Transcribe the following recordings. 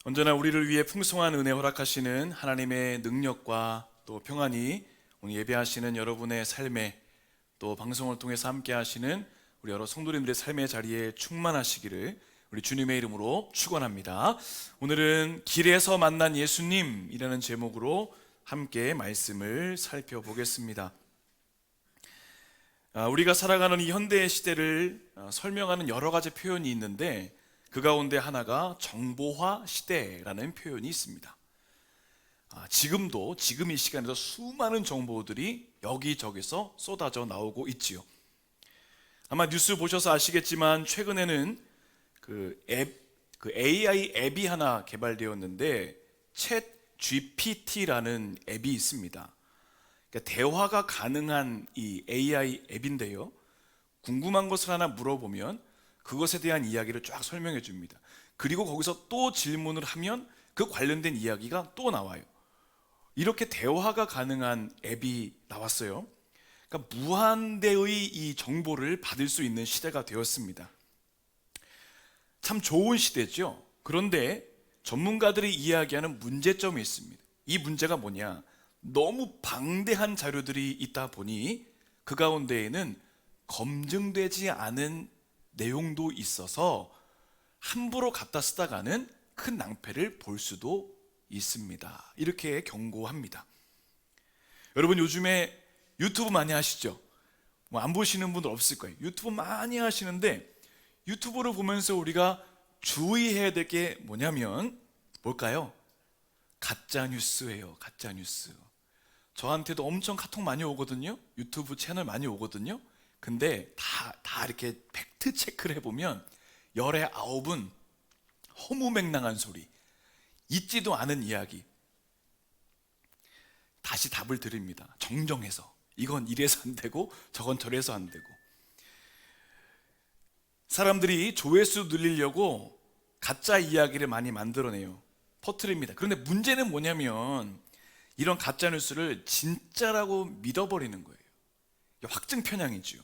언제나 우리를 위해 풍성한 은혜 허락하시는 하나님의 능력과 또 평안이 오늘 예배하시는 여러분의 삶에, 또 방송을 통해서 함께 하시는 우리 여러 성도님들의 삶의 자리에 충만하시기를 우리 주님의 이름으로 축원합니다. 오늘은 길에서 만난 예수님이라는 제목으로 함께 말씀을 살펴보겠습니다. 우리가 살아가는 이 현대의 시대를 설명하는 여러 가지 표현이 있는데, 그 가운데 하나가 정보화 시대라는 표현이 있습니다. 지금 이 시간에도 수많은 정보들이 여기저기서 쏟아져 나오고 있지요. 아마 뉴스 보셔서 아시겠지만 최근에는 그 AI 앱이 하나 개발되었는데, 챗 GPT라는 앱이 있습니다. 그러니까 대화가 가능한 이 AI 앱인데요, 궁금한 것을 하나 물어보면 그것에 대한 이야기를 쫙 설명해 줍니다. 그리고 거기서 또 질문을 하면 그 관련된 이야기가 또 나와요. 이렇게 대화가 가능한 앱이 나왔어요. 그러니까 무한대의 이 정보를 받을 수 있는 시대가 되었습니다. 참 좋은 시대죠. 그런데 전문가들이 이야기하는 문제점이 있습니다. 이 문제가 뭐냐? 너무 방대한 자료들이 있다 보니 그 가운데에는 검증되지 않은 내용도 있어서 함부로 갖다 쓰다가는 큰 낭패를 볼 수도 있습니다. 이렇게 경고합니다. 여러분, 요즘에 유튜브 많이 하시죠? 안 보시는 분들 없을 거예요. 유튜브 많이 하시는데, 유튜브를 보면서 우리가 주의해야 될 게 뭐냐면 뭘까요? 가짜 뉴스예요. 가짜 뉴스. 저한테도 엄청 카톡 많이 오거든요. 유튜브 채널 많이 오거든요. 근데 다 이렇게 팩트 체크를 해보면 열의 9은 허무맹랑한 소리, 있지도 않은 이야기. 다시 답을 드립니다. 정정해서. 이건 이래서 안 되고 저건 저래서 안 되고. 사람들이 조회수 늘리려고 가짜 이야기를 많이 만들어내요. 퍼뜨립니다. 그런데 문제는 뭐냐면 이런 가짜 뉴스를 진짜라고 믿어버리는 거예요. 확증 편향이죠.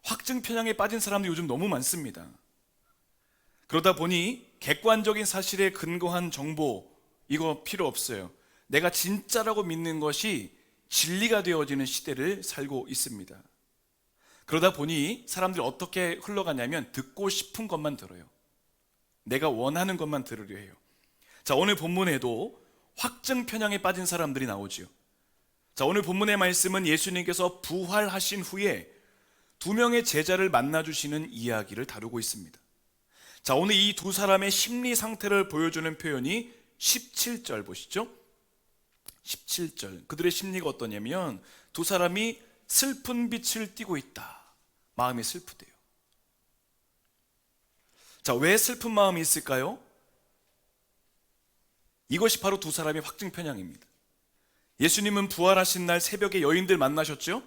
확증 편향에 빠진 사람들이 요즘 너무 많습니다. 그러다 보니 객관적인 사실에 근거한 정보, 이거 필요 없어요. 내가 진짜라고 믿는 것이 진리가 되어지는 시대를 살고 있습니다. 그러다 보니 사람들이 어떻게 흘러가냐면 듣고 싶은 것만 들어요. 내가 원하는 것만 들으려 해요. 자, 오늘 본문에도 확증 편향에 빠진 사람들이 나오지요. 자, 오늘 본문의 말씀은 예수님께서 부활하신 후에 2명의 제자를 만나주시는 이야기를 다루고 있습니다. 자, 오늘 이 두 사람의 심리 상태를 보여주는 표현이 17절 보시죠. 17절. 그들의 심리가 어떠냐면 두 사람이 슬픈 빛을 띠고 있다. 마음이 슬프대요. 자, 왜 슬픈 마음이 있을까요? 이것이 바로 두 사람의 확증 편향입니다. 예수님은 부활하신 날 새벽에 여인들 만나셨죠?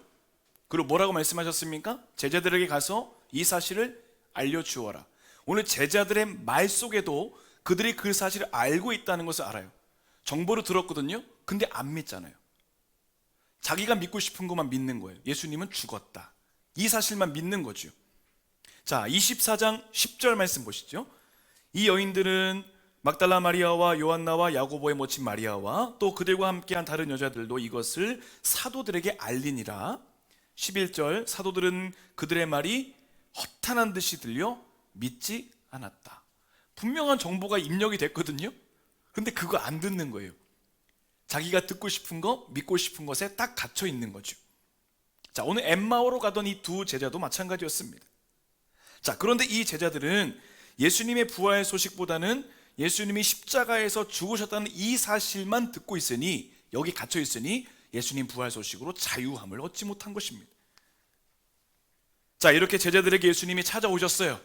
그리고 뭐라고 말씀하셨습니까? 제자들에게 가서 이 사실을 알려주어라. 오늘 제자들의 말 속에도 그들이 그 사실을 알고 있다는 것을 알아요. 정보를 들었거든요. 근데 안 믿잖아요. 자기가 믿고 싶은 것만 믿는 거예요. 예수님은 죽었다. 이 사실만 믿는 거죠. 자, 24장 10절 말씀 보시죠. 이 여인들은 막달라 마리아와 요한나와 야고보의 모친 마리아와 또 그들과 함께한 다른 여자들도 이것을 사도들에게 알리니라. 11절. 사도들은 그들의 말이 허탄한 듯이 들려 믿지 않았다. 분명한 정보가 입력이 됐거든요. 근데 그거 안 듣는 거예요. 자기가 듣고 싶은 거, 믿고 싶은 것에 딱 갇혀 있는 거죠. 자, 오늘 엠마오로 가던 이 두 제자도 마찬가지였습니다. 자, 그런데 이 제자들은 예수님의 부활 소식보다는 예수님이 십자가에서 죽으셨다는 이 사실만 듣고 있으니, 여기 갇혀 있으니 예수님 부활 소식으로 자유함을 얻지 못한 것입니다. 자, 이렇게 제자들에게 예수님이 찾아오셨어요.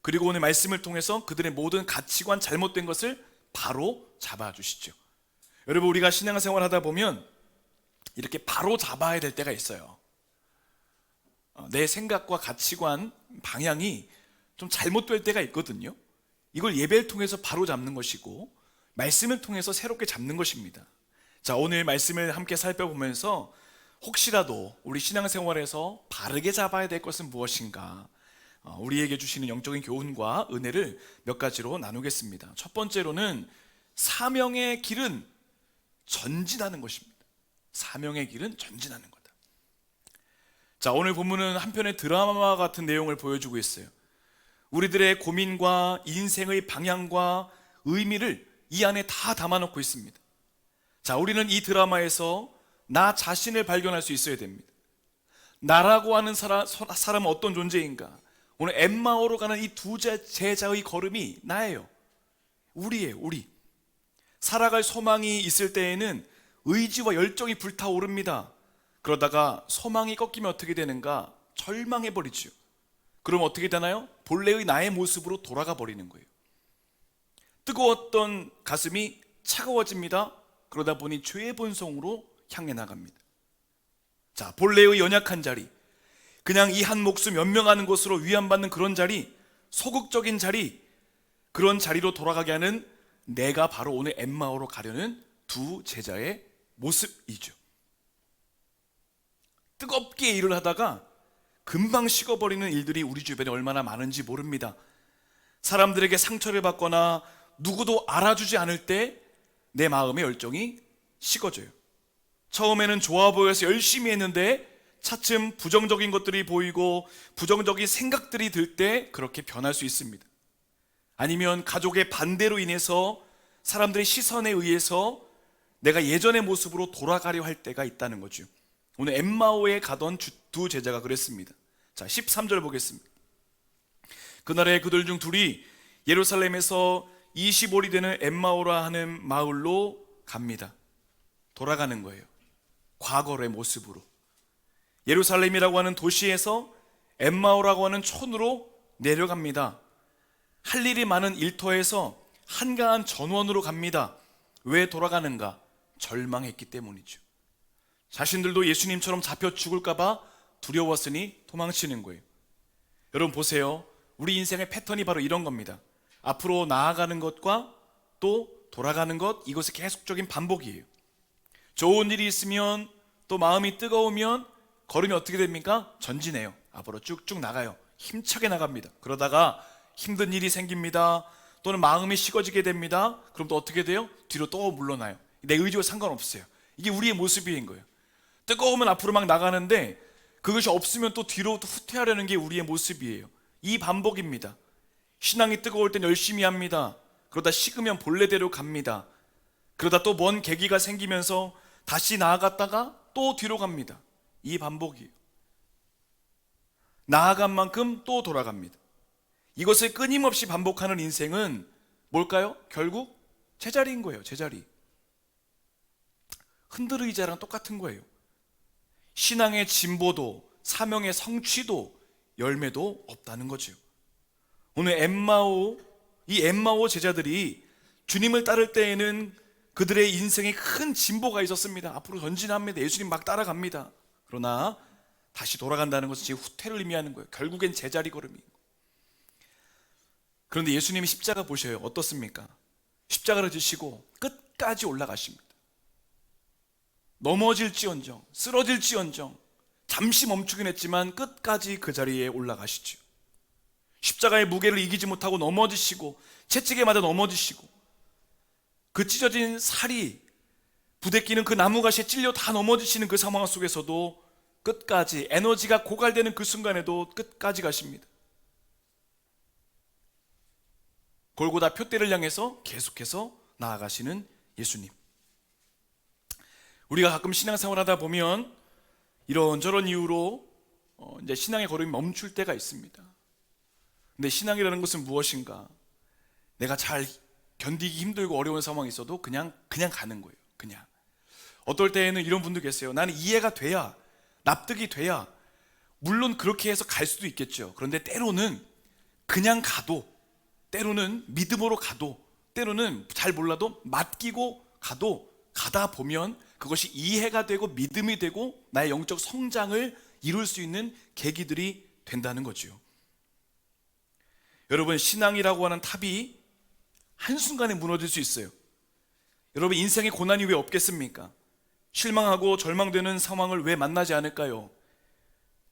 그리고 오늘 말씀을 통해서 그들의 모든 가치관, 잘못된 것을 바로 잡아주시죠. 여러분, 우리가 신앙생활 하다 보면 이렇게 바로 잡아야 될 때가 있어요. 내 생각과 가치관, 방향이 좀 잘못될 때가 있거든요. 이걸 예배를 통해서 바로 잡는 것이고 말씀을 통해서 새롭게 잡는 것입니다. 자, 오늘 말씀을 함께 살펴보면서 혹시라도 우리 신앙생활에서 바르게 잡아야 될 것은 무엇인가, 우리에게 주시는 영적인 교훈과 은혜를 몇 가지로 나누겠습니다. 첫 번째로는 사명의 길은 전진하는 것입니다. 사명의 길은 전진하는 거다. 자, 오늘 본문은 한편의 드라마 같은 내용을 보여주고 있어요. 우리들의 고민과 인생의 방향과 의미를 이 안에 다 담아놓고 있습니다. 자, 우리는 이 드라마에서 나 자신을 발견할 수 있어야 됩니다. 나라고 하는 사람은 어떤 존재인가? 오늘 엠마오로 가는 이 두 제자의 걸음이 나예요. 우리예요, 우리. 살아갈 소망이 있을 때에는 의지와 열정이 불타오릅니다. 그러다가 소망이 꺾이면 어떻게 되는가? 절망해버리죠. 그럼 어떻게 되나요? 본래의 나의 모습으로 돌아가 버리는 거예요. 뜨거웠던 가슴이 차가워집니다. 그러다 보니 죄의 본성으로 향해 나갑니다. 자, 본래의 연약한 자리, 그냥 이 한 목숨 연명하는 것으로 위안받는 그런 자리, 소극적인 자리, 그런 자리로 돌아가게 하는 내가 바로 오늘 엠마오로 가려는 두 제자의 모습이죠. 뜨겁게 일을 하다가 금방 식어버리는 일들이 우리 주변에 얼마나 많은지 모릅니다. 사람들에게 상처를 받거나 누구도 알아주지 않을 때 내 마음의 열정이 식어져요. 처음에는 좋아 보여서 열심히 했는데 차츰 부정적인 것들이 보이고 부정적인 생각들이 들 때 그렇게 변할 수 있습니다. 아니면 가족의 반대로 인해서 사람들의 시선에 의해서 내가 예전의 모습으로 돌아가려 할 때가 있다는 거죠. 오늘 엠마오에 가던 두 제자가 그랬습니다. 자, 13절 보겠습니다. 그날에 그들 중 둘이 예루살렘에서 25里 되는 엠마오라 하는 마을로 갑니다. 돌아가는 거예요. 과거의 모습으로. 예루살렘이라고 하는 도시에서 엠마오라고 하는 촌으로 내려갑니다. 할 일이 많은 일터에서 한가한 전원으로 갑니다. 왜 돌아가는가? 절망했기 때문이죠. 자신들도 예수님처럼 잡혀 죽을까봐 두려웠으니 도망치는 거예요. 여러분 보세요. 우리 인생의 패턴이 바로 이런 겁니다. 앞으로 나아가는 것과 또 돌아가는 것, 이것의 계속적인 반복이에요. 좋은 일이 있으면 또 마음이 뜨거우면 걸음이 어떻게 됩니까? 전진해요. 앞으로 쭉쭉 나가요. 힘차게 나갑니다. 그러다가 힘든 일이 생깁니다. 또는 마음이 식어지게 됩니다. 그럼 또 어떻게 돼요? 뒤로 또 물러나요. 내 의지와 상관없어요. 이게 우리의 모습인 거예요. 뜨거우면 앞으로 막 나가는데 그것이 없으면 또 뒤로 또 후퇴하려는 게 우리의 모습이에요. 이 반복입니다. 신앙이 뜨거울 땐 열심히 합니다. 그러다 식으면 본래대로 갑니다. 그러다 또 먼 계기가 생기면서 다시 나아갔다가 또 뒤로 갑니다. 이 반복이에요. 나아간 만큼 또 돌아갑니다. 이것을 끊임없이 반복하는 인생은 뭘까요? 결국 제자리인 거예요. 제자리. 흔들의자랑 똑같은 거예요. 신앙의 진보도 사명의 성취도 열매도 없다는 거죠. 오늘 이 엠마오 제자들이 주님을 따를 때에는 그들의 인생에 큰 진보가 있었습니다. 앞으로 전진합니다. 예수님 막 따라갑니다. 그러나 다시 돌아간다는 것은 지금 후퇴를 의미하는 거예요. 결국엔 제자리 걸음이. 그런데 예수님이 십자가 보셔요. 어떻습니까? 십자가를 지시고 끝까지 올라가십니다. 넘어질지언정, 쓰러질지언정, 잠시 멈추긴 했지만 끝까지 그 자리에 올라가시죠. 십자가의 무게를 이기지 못하고 넘어지시고 채찍에 맞아 넘어지시고 그 찢어진 살이 부대끼는 그 나무가시에 찔려 다 넘어지시는 그 상황 속에서도 끝까지 에너지가 고갈되는 그 순간에도 끝까지 가십니다. 골고다 표대를 향해서 계속해서 나아가시는 예수님. 우리가 가끔 신앙생활 하다 보면 이런저런 이유로 이제 신앙의 걸음이 멈출 때가 있습니다. 근데 신앙이라는 것은 무엇인가? 내가 잘 견디기 힘들고 어려운 상황이 있어도 그냥 가는 거예요. 그냥. 어떨 때에는 이런 분도 계세요. 나는 이해가 돼야, 납득이 돼야, 물론 그렇게 해서 갈 수도 있겠죠. 그런데 때로는 그냥 가도, 때로는 믿음으로 가도, 때로는 잘 몰라도 맡기고 가도 가다 보면 그것이 이해가 되고 믿음이 되고 나의 영적 성장을 이룰 수 있는 계기들이 된다는 거죠. 여러분, 신앙이라고 하는 탑이 한순간에 무너질 수 있어요. 여러분, 인생에 고난이 왜 없겠습니까? 실망하고 절망되는 상황을 왜 만나지 않을까요?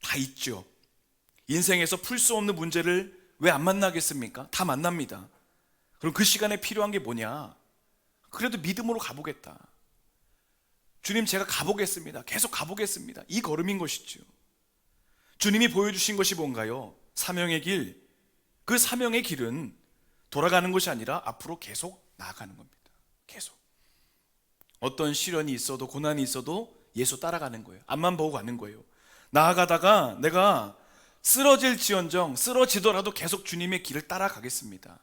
다 있죠. 인생에서 풀 수 없는 문제를 왜 안 만나겠습니까? 다 만납니다. 그럼 그 시간에 필요한 게 뭐냐? 그래도 믿음으로 가보겠다. 주님, 제가 가보겠습니다. 계속 가보겠습니다. 이 걸음인 것이죠. 주님이 보여주신 것이 뭔가요? 사명의 길. 그 사명의 길은 돌아가는 것이 아니라 앞으로 계속 나아가는 겁니다. 계속. 어떤 시련이 있어도 고난이 있어도 예수 따라가는 거예요. 앞만 보고 가는 거예요. 나아가다가 내가 쓰러질지언정 쓰러지더라도 계속 주님의 길을 따라가겠습니다.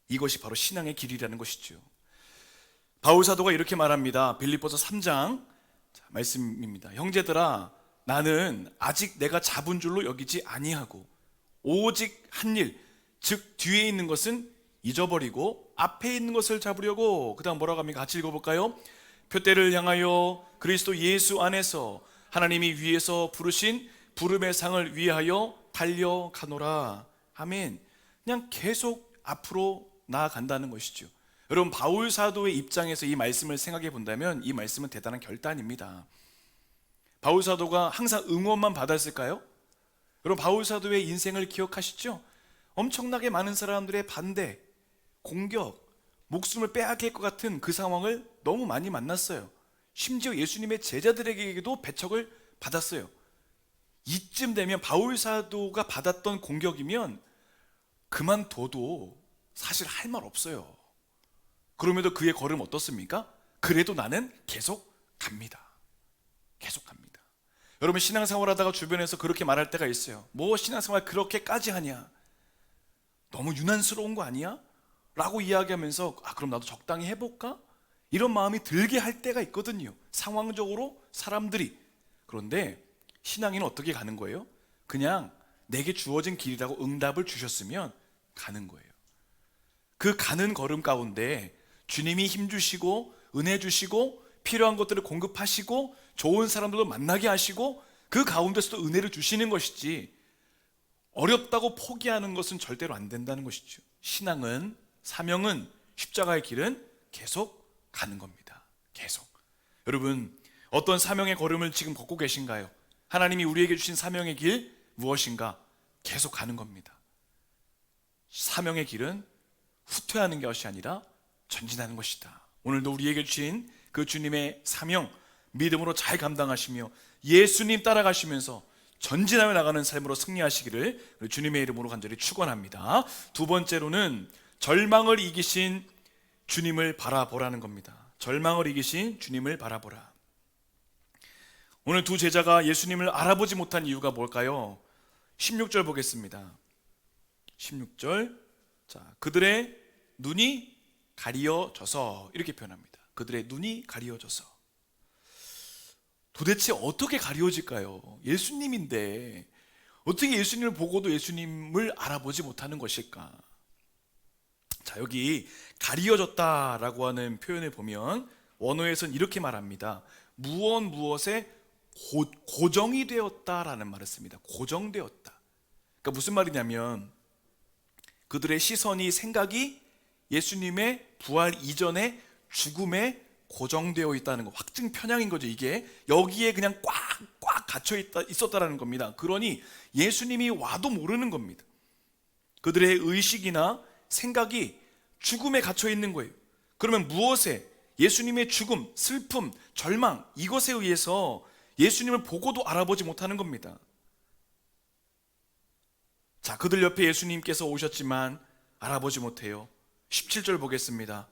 이것이 바로 신앙의 길이라는 것이죠. 바울 사도가 이렇게 말합니다. 빌립보서 3장 말씀입니다. 형제들아, 나는 아직 내가 잡은 줄로 여기지 아니하고 오직 한 일, 즉 뒤에 있는 것은 잊어버리고 앞에 있는 것을 잡으려고. 그 다음 뭐라고 합니까? 같이 읽어볼까요? 표대를 향하여 그리스도 예수 안에서 하나님이 위에서 부르신 부름의 상을 위하여 달려가노라. 아멘. 그냥 계속 앞으로 나아간다는 것이죠. 여러분, 바울 사도의 입장에서 이 말씀을 생각해 본다면 이 말씀은 대단한 결단입니다. 바울 사도가 항상 응원만 받았을까요? 여러분, 바울 사도의 인생을 기억하시죠? 엄청나게 많은 사람들의 반대, 공격, 목숨을 빼앗길 것 같은 그 상황을 너무 많이 만났어요. 심지어 예수님의 제자들에게도 배척을 받았어요. 이쯤 되면 바울 사도가 받았던 공격이면 그만둬도 사실 할 말 없어요. 그럼에도 그의 걸음 어떻습니까? 그래도 나는 계속 갑니다. 계속 갑니다. 여러분, 신앙생활 하다가 주변에서 그렇게 말할 때가 있어요. 뭐 신앙생활 그렇게까지 하냐? 너무 유난스러운 거 아니야? 라고 이야기하면서 그럼 나도 적당히 해볼까? 이런 마음이 들게 할 때가 있거든요. 상황적으로 사람들이. 그런데 신앙인은 어떻게 가는 거예요? 그냥 내게 주어진 길이라고 응답을 주셨으면 가는 거예요. 그 가는 걸음 가운데 주님이 힘주시고 은혜 주시고 필요한 것들을 공급하시고 좋은 사람들도 만나게 하시고 그 가운데서도 은혜를 주시는 것이지, 어렵다고 포기하는 것은 절대로 안 된다는 것이죠. 신앙은, 사명은, 십자가의 길은 계속 가는 겁니다. 계속. 여러분, 어떤 사명의 걸음을 지금 걷고 계신가요? 하나님이 우리에게 주신 사명의 길 무엇인가? 계속 가는 겁니다. 사명의 길은 후퇴하는 것이 아니라 전진하는 것이다. 오늘도 우리에게 주신 그 주님의 사명 믿음으로 잘 감당하시며 예수님 따라가시면서 전진하며 나가는 삶으로 승리하시기를 주님의 이름으로 간절히 축원합니다. 두 번째로는 절망을 이기신 주님을 바라보라는 겁니다. 절망을 이기신 주님을 바라보라. 오늘 두 제자가 예수님을 알아보지 못한 이유가 뭘까요? 16절 보겠습니다. 16절. 자, 그들의 눈이 가리어져서, 이렇게 표현합니다. 그들의 눈이 가리어져서. 도대체 어떻게 가리워질까요? 예수님인데 어떻게 예수님을 보고도 예수님을 알아보지 못하는 것일까? 자, 여기 가리워졌다라고 하는 표현을 보면 원어에서는 이렇게 말합니다. 무엇에 고정이 되었다라는 말을 씁니다. 고정되었다. 그러니까 무슨 말이냐면 그들의 시선이, 생각이 예수님의 부활 이전에 죽음에 고정되어 있다는 거, 확증 편향인 거죠. 이게 여기에 그냥 꽉 갇혀 있었다라는 겁니다. 그러니 예수님이 와도 모르는 겁니다. 그들의 의식이나 생각이 죽음에 갇혀 있는 거예요. 그러면 무엇에? 예수님의 죽음, 슬픔, 절망, 이것에 의해서 예수님을 보고도 알아보지 못하는 겁니다. 자, 그들 옆에 예수님께서 오셨지만 알아보지 못해요. 17절 보겠습니다.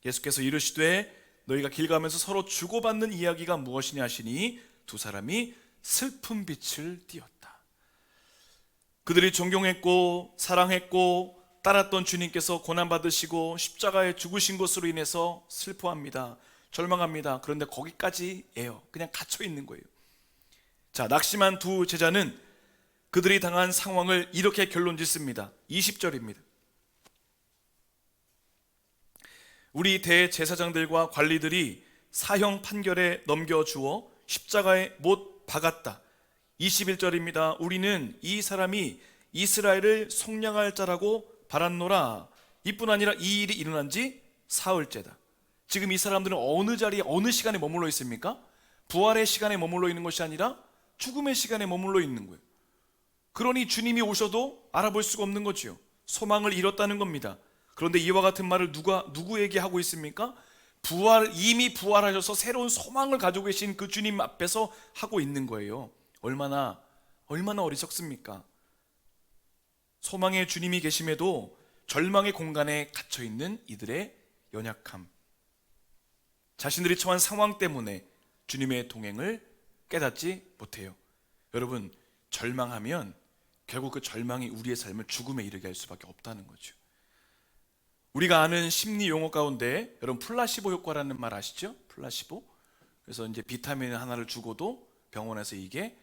예수께서 이르시되 너희가 길 가면서 서로 주고받는 이야기가 무엇이냐 하시니 두 사람이 슬픈 빛을 띠었다. 그들이 존경했고 사랑했고 따랐던 주님께서 고난받으시고 십자가에 죽으신 것으로 인해서 슬퍼합니다. 절망합니다. 그런데 거기까지예요. 그냥 갇혀 있는 거예요. 자, 낙심한 두 제자는 그들이 당한 상황을 이렇게 결론 짓습니다. 20절입니다. 우리 대제사장들과 관리들이 사형 판결에 넘겨주어 십자가에 못 박았다. 21절입니다. 우리는 이 사람이 이스라엘을 속량할 자라고 바랐노라. 이뿐 아니라 이 일이 일어난 지 사흘째다. 지금 이 사람들은 어느 자리에, 어느 시간에 머물러 있습니까? 부활의 시간에 머물러 있는 것이 아니라 죽음의 시간에 머물러 있는 거예요. 그러니 주님이 오셔도 알아볼 수가 없는 거지요. 소망을 잃었다는 겁니다. 그런데 이와 같은 말을 누구에게 하고 있습니까? 이미 부활하셔서 새로운 소망을 가지고 계신 그 주님 앞에서 하고 있는 거예요. 얼마나 어리석습니까? 소망의 주님이 계심에도 절망의 공간에 갇혀 있는 이들의 연약함, 자신들이 처한 상황 때문에 주님의 동행을 깨닫지 못해요. 여러분, 절망하면 결국 그 절망이 우리의 삶을 죽음에 이르게 할 수밖에 없다는 거죠. 우리가 아는 심리 용어 가운데 여러분 플라시보 효과라는 말 아시죠? 플라시보. 그래서 이제 비타민 하나를 주고도 병원에서 이게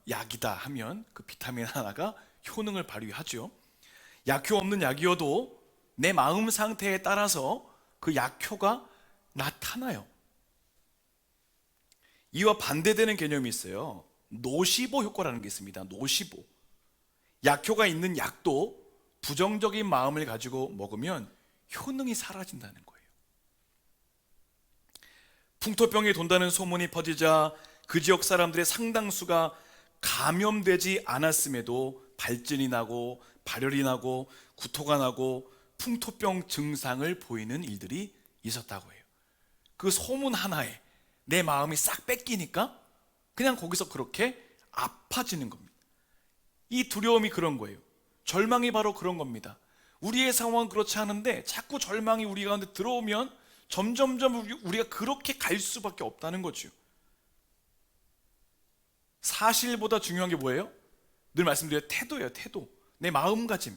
약이다 하면 그 비타민 하나가 효능을 발휘하죠. 약효 없는 약이어도 내 마음 상태에 따라서 그 약효가 나타나요. 이와 반대되는 개념이 있어요. 노시보 효과라는 게 있습니다. 노시보. 약효가 있는 약도 부정적인 마음을 가지고 먹으면 효능이 사라진다는 거예요. 풍토병이 돈다는 소문이 퍼지자 그 지역 사람들의 상당수가 감염되지 않았음에도 발진이 나고 발열이 나고 구토가 나고 풍토병 증상을 보이는 일들이 있었다고 해요. 그 소문 하나에 내 마음이 싹 뺏기니까 그냥 거기서 그렇게 아파지는 겁니다. 이 두려움이 그런 거예요. 절망이 바로 그런 겁니다. 우리의 상황은 그렇지 않은데 자꾸 절망이 우리 가운데 들어오면 점점점 우리가 그렇게 갈 수밖에 없다는 거죠. 사실보다 중요한 게 뭐예요? 늘 말씀드려요. 태도예요. 태도. 내 마음가짐.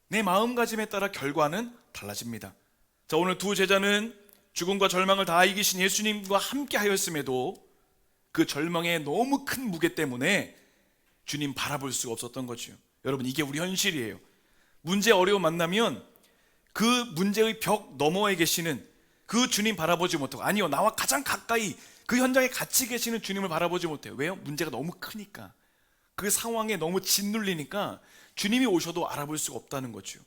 내 마음가짐에 따라 결과는 달라집니다. 자, 오늘 두 제자는 죽음과 절망을 다 이기신 예수님과 함께 하였음에도 그 절망의 너무 큰 무게 때문에 주님 바라볼 수가 없었던 거죠. 여러분, 이게 우리 현실이에요. 문제 어려움 만나면 그 문제의 벽 너머에 계시는 그 주님 바라보지 못하고, 아니요, 나와 가장 가까이 그 현장에 같이 계시는 주님을 바라보지 못해요. 왜요? 문제가 너무 크니까, 그 상황에 너무 짓눌리니까 주님이 오셔도 알아볼 수가 없다는 거죠.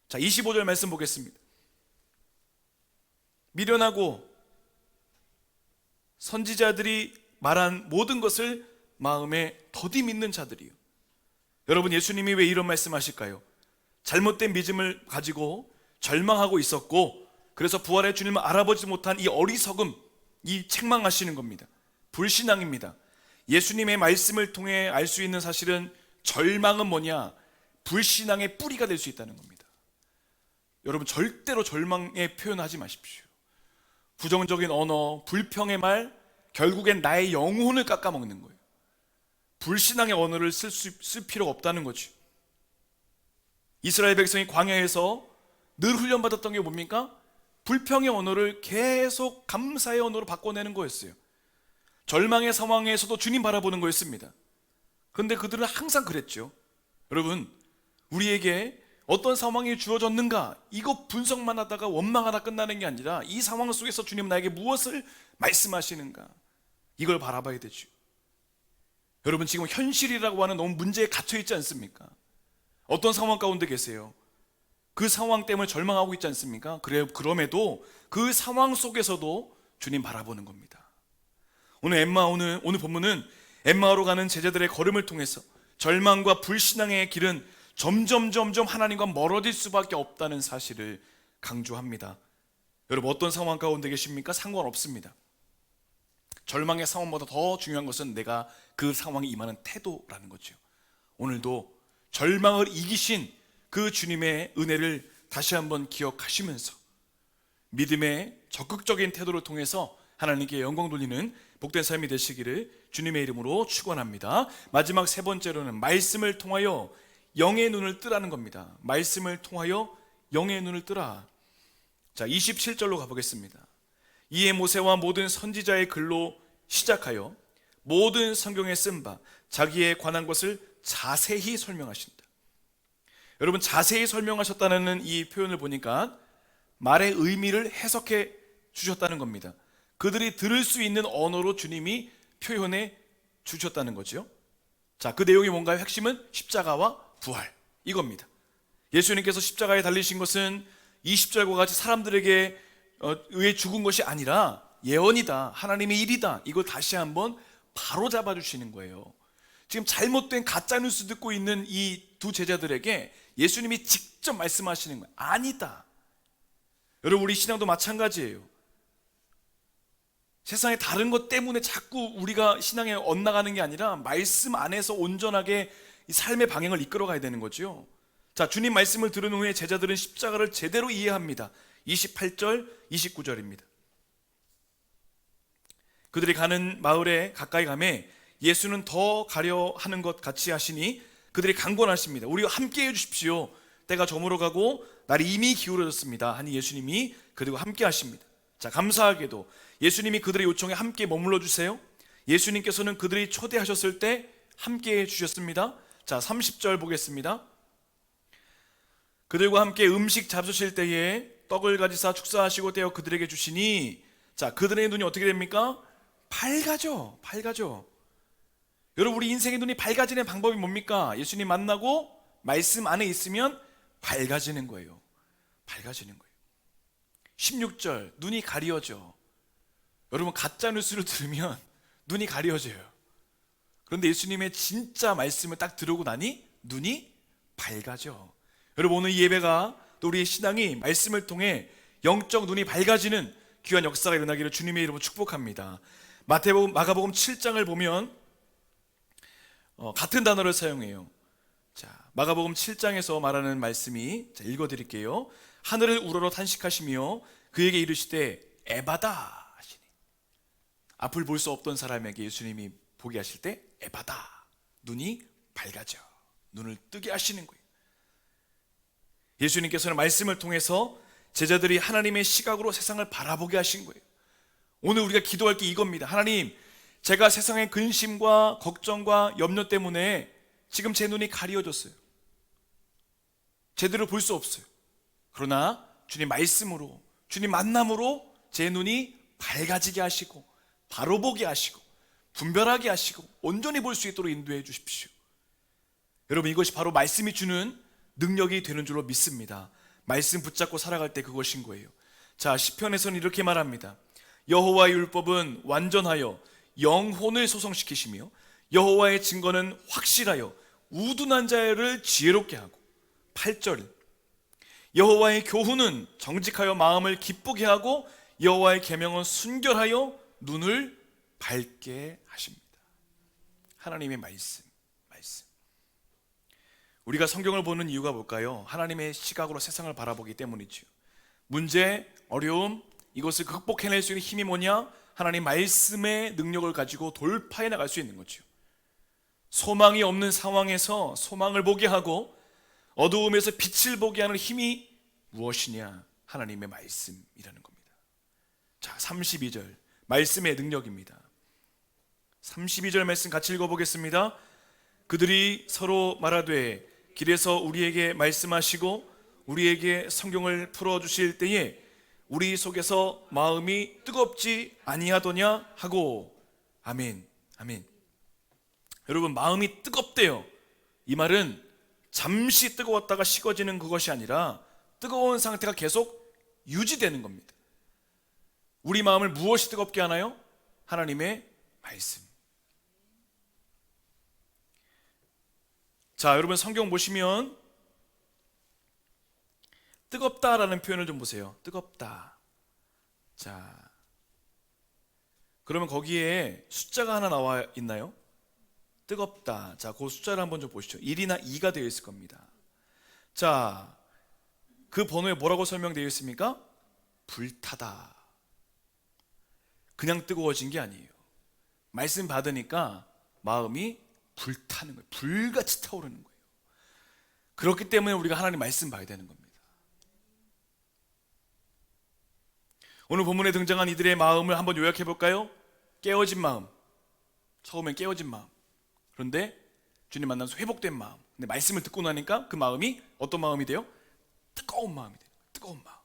자, 25절 말씀 보겠습니다. 미련하고 선지자들이 말한 모든 것을 마음에 더디 믿는 자들이요. 여러분, 예수님이 왜 이런 말씀하실까요? 잘못된 믿음을 가지고 절망하고 있었고, 그래서 부활의 주님을 알아보지 못한 이 어리석음, 이 책망하시는 겁니다. 불신앙입니다. 예수님의 말씀을 통해 알 수 있는 사실은 절망은 뭐냐? 불신앙의 뿌리가 될 수 있다는 겁니다. 여러분, 절대로 절망에 표현하지 마십시오. 부정적인 언어, 불평의 말, 결국엔 나의 영혼을 깎아먹는 거예요. 불신앙의 언어를 쓸 필요가 없다는 거죠. 이스라엘 백성이 광야에서 늘 훈련받았던 게 뭡니까? 불평의 언어를 계속 감사의 언어로 바꿔내는 거였어요. 절망의 상황에서도 주님 바라보는 거였습니다. 그런데 그들은 항상 그랬죠. 여러분, 우리에게 어떤 상황이 주어졌는가, 이거 분석만 하다가 원망하다 끝나는 게 아니라 이 상황 속에서 주님 나에게 무엇을 말씀하시는가, 이걸 바라봐야 되죠. 여러분, 지금 현실이라고 하는 너무 문제에 갇혀 있지 않습니까? 어떤 상황 가운데 계세요? 그 상황 때문에 절망하고 있지 않습니까? 그럼에도 그 상황 속에서도 주님 바라보는 겁니다. 오늘 본문은 엠마오로 가는 제자들의 걸음을 통해서 절망과 불신앙의 길은 점점 하나님과 멀어질 수밖에 없다는 사실을 강조합니다. 여러분, 어떤 상황 가운데 계십니까? 상관없습니다. 절망의 상황보다 더 중요한 것은 내가 그 상황에 임하는 태도라는 거죠. 오늘도 절망을 이기신 그 주님의 은혜를 다시 한번 기억하시면서 믿음의 적극적인 태도를 통해서 하나님께 영광 돌리는 복된 삶이 되시기를 주님의 이름으로 축원합니다. 마지막 세 번째로는 말씀을 통하여 영의 눈을 뜨라는 겁니다. 말씀을 통하여 영의 눈을 뜨라. 자, 27절로 가보겠습니다. 이에 모세와 모든 선지자의 글로 시작하여 모든 성경에 쓴 바 자기에 관한 것을 자세히 설명하신다. 여러분, 자세히 설명하셨다는 이 표현을 보니까 말의 의미를 해석해 주셨다는 겁니다. 그들이 들을 수 있는 언어로 주님이 표현해 주셨다는 거죠. 자, 그 내용이 뭔가요? 핵심은 십자가와 부활, 이겁니다. 예수님께서 십자가에 달리신 것은 이 십자가와 같이 사람들에게 의해 죽은 것이 아니라 예언이다, 하나님의 일이다, 이걸 다시 한번 바로 잡아주시는 거예요. 지금 잘못된 가짜 뉴스 듣고 있는 이 두 제자들에게 예수님이 직접 말씀하시는 거예요. 아니다. 여러분, 우리 신앙도 마찬가지예요. 세상의 다른 것 때문에 자꾸 우리가 신앙에 엇나가는 게 아니라 말씀 안에서 온전하게 이 삶의 방향을 이끌어 가야 되는 거죠. 자, 주님 말씀을 들은 후에 제자들은 십자가를 제대로 이해합니다. 28절, 29절입니다. 그들이 가는 마을에 가까이 가매 예수는 더 가려 하는 것 같이 하시니 그들이 강권하십니다. 우리와 함께 해주십시오. 때가 저물어 가고 날이 이미 기울어졌습니다 하니 예수님이 그들과 함께 하십니다. 자, 감사하게도 예수님이 그들의 요청에 함께 머물러 주세요. 예수님께서는 그들이 초대하셨을 때 함께 해주셨습니다. 자, 30절 보겠습니다. 그들과 함께 음식 잡수실 때에 떡을 가지사 축사하시고 떼어 그들에게 주시니, 자, 그들의 눈이 어떻게 됩니까? 밝아져. 여러분, 우리 인생의 눈이 밝아지는 방법이 뭡니까? 예수님 만나고 말씀 안에 있으면 밝아지는 거예요. 16절, 눈이 가려져. 여러분, 가짜 뉴스를 들으면 눈이 가려져요. 그런데 예수님의 진짜 말씀을 딱 들으고 나니 눈이 밝아져. 여러분, 오늘 이 예배가 또 우리의 신앙이 말씀을 통해 영적 눈이 밝아지는 귀한 역사가 일어나기를 주님의 이름으로 축복합니다. 마태복음, 마가복음 7장을 보면 같은 단어를 사용해요. 자, 마가복음 7장에서 말하는 말씀이, 자, 읽어드릴게요. 하늘을 우러러 탄식하시며 그에게 이르시되 에바다 하시니. 앞을 볼 수 없던 사람에게 예수님이 보게 하실 때 에바다, 눈이 밝아져, 눈을 뜨게 하시는 거예요. 예수님께서는 말씀을 통해서 제자들이 하나님의 시각으로 세상을 바라보게 하신 거예요. 오늘 우리가 기도할 게 이겁니다. 하나님, 제가 세상의 근심과 걱정과 염려 때문에 지금 제 눈이 가려졌어요. 제대로 볼 수 없어요. 그러나 주님 말씀으로, 주님 만남으로 제 눈이 밝아지게 하시고 바로 보게 하시고 분별하게 하시고 온전히 볼 수 있도록 인도해 주십시오. 여러분, 이것이 바로 말씀이 주는 능력이 되는 줄로 믿습니다. 말씀 붙잡고 살아갈 때 그것인 거예요. 자, 시편에서는 이렇게 말합니다. 여호와의 율법은 완전하여 영혼을 소성시키시며 여호와의 증거는 확실하여 우둔한 자를 지혜롭게 하고. 8절, 여호와의 교훈은 정직하여 마음을 기쁘게 하고 여호와의 계명은 순결하여 눈을 밝게 하십니다. 하나님의 말씀. 우리가 성경을 보는 이유가 뭘까요? 하나님의 시각으로 세상을 바라보기 때문이죠. 문제, 어려움, 이것을 극복해낼 수 있는 힘이 뭐냐? 하나님 말씀의 능력을 가지고 돌파해 나갈 수 있는 거죠. 소망이 없는 상황에서 소망을 보게 하고 어두움에서 빛을 보게 하는 힘이 무엇이냐? 하나님의 말씀이라는 겁니다. 자, 32절 말씀의 능력입니다. 32절 말씀 같이 읽어보겠습니다. 그들이 서로 말하되 길에서 우리에게 말씀하시고 우리에게 성경을 풀어주실 때에 우리 속에서 마음이 뜨겁지 아니하더냐 하고. 아멘. 여러분, 마음이 뜨겁대요. 이 말은 잠시 뜨거웠다가 식어지는 그것이 아니라 뜨거운 상태가 계속 유지되는 겁니다. 우리 마음을 무엇이 뜨겁게 하나요? 하나님의 말씀. 자, 여러분, 성경 보시면 뜨겁다라는 표현을 좀 보세요. 뜨겁다. 자, 그러면 거기에 숫자가 하나 나와 있나요? 뜨겁다. 자, 그 숫자를 한번 좀 보시죠. 1이나 2가 되어 있을 겁니다. 자, 그 번호에 뭐라고 설명되어 있습니까? 불타다. 그냥 뜨거워진 게 아니에요. 말씀 받으니까 마음이 불타는 거예요. 불같이 타오르는 거예요. 그렇기 때문에 우리가 하나님 말씀 봐야 되는 겁니다. 오늘 본문에 등장한 이들의 마음을 한번 요약해 볼까요? 깨어진 마음. 처음엔 깨어진 마음. 그런데 주님 만나면서 회복된 마음. 근데 말씀을 듣고 나니까 그 마음이 어떤 마음이 돼요? 뜨거운 마음이 돼요. 뜨거운 마음.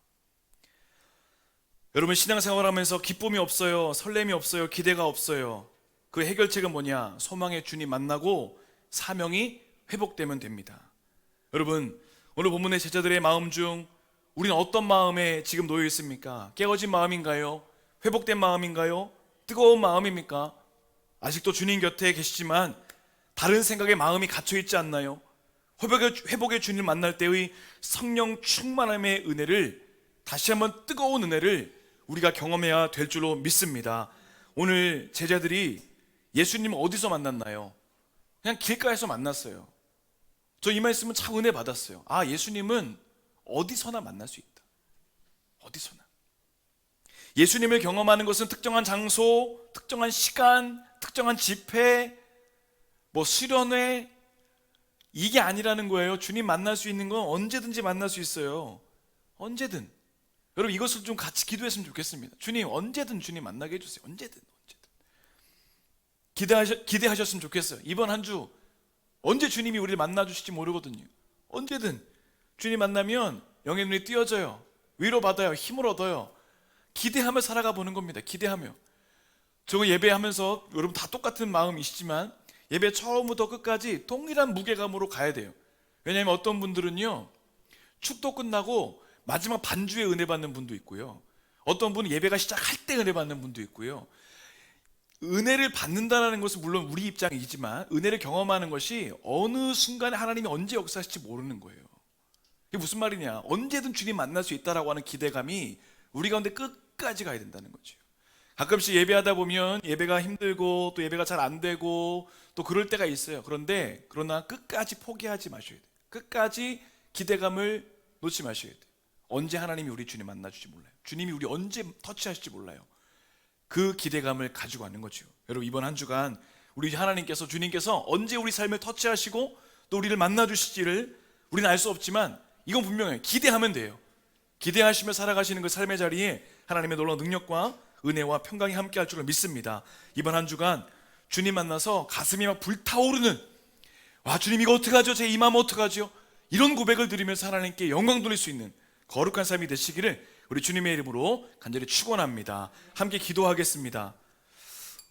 여러분, 신앙생활하면서 기쁨이 없어요. 설렘이 없어요. 기대가 없어요. 그 해결책은 뭐냐? 소망의 주님 만나고 사명이 회복되면 됩니다. 여러분, 오늘 본문의 제자들의 마음 중 우리는 어떤 마음에 지금 놓여 있습니까? 깨어진 마음인가요? 회복된 마음인가요? 뜨거운 마음입니까? 아직도 주님 곁에 계시지만 바른 생각에 마음이 갇혀 있지 않나요? 회복의 주님 만날 때의 성령 충만함의 은혜를, 다시 한번 뜨거운 은혜를 우리가 경험해야 될 줄로 믿습니다. 오늘 제자들이 예수님 어디서 만났나요? 그냥 길가에서 만났어요. 저 이 말씀은 참 은혜 받았어요. 아, 예수님은 어디서나 만날 수 있다. 어디서나. 예수님을 경험하는 것은 특정한 장소, 특정한 시간, 특정한 집회, 수련회, 이게 아니라는 거예요. 주님 만날 수 있는 건 언제든지 만날 수 있어요. 언제든. 여러분, 이것을 좀 같이 기도했으면 좋겠습니다. 주님, 언제든 주님 만나게 해주세요. 언제든. 기대하셨으면 좋겠어요. 이번 한 주 언제 주님이 우리를 만나주실지 모르거든요. 언제든 주님 만나면 영의 눈이 띄어져요. 위로받아요. 힘을 얻어요. 기대하며 살아가 보는 겁니다. 기대하며. 저 예배하면서 여러분 다 똑같은 마음이시지만 예배 처음부터 끝까지 동일한 무게감으로 가야 돼요. 왜냐하면 어떤 분들은요, 축도 끝나고 마지막 반주에 은혜 받는 분도 있고요, 어떤 분은 예배가 시작할 때 은혜 받는 분도 있고요. 은혜를 받는다는 것은 물론 우리 입장이지만 은혜를 경험하는 것이 어느 순간에 하나님이 언제 역사하실지 모르는 거예요. 이게 무슨 말이냐, 언제든 주님 만날 수 있다라고 하는 기대감이 우리 가운데 끝까지 가야 된다는 거죠. 가끔씩 예배하다 보면 예배가 힘들고 또 예배가 잘 안 되고 또 그럴 때가 있어요. 그러나 끝까지 포기하지 마셔야 돼요. 끝까지 기대감을 놓지 마셔야 돼요. 언제 하나님이 우리 주님 만나줄지 몰라요. 주님이 우리 언제 터치하실지 몰라요. 그 기대감을 가지고 가는 거죠. 여러분, 이번 한 주간 우리 하나님께서, 주님께서 언제 우리 삶을 터치하시고 또 우리를 만나주실지를 우리는 알 수 없지만 이건 분명해요. 기대하면 돼요. 기대하시며 살아가시는 그 삶의 자리에 하나님의 놀라운 능력과 은혜와 평강이 함께 할 줄을 믿습니다. 이번 한 주간 주님 만나서 가슴이 막 불타오르는, 와, 주님 이거 어떡하죠? 제 이 마음 어떡하죠? 이런 고백을 드리면서 하나님께 영광 돌릴 수 있는 거룩한 삶이 되시기를 우리 주님의 이름으로 간절히 축원합니다. 함께 기도하겠습니다.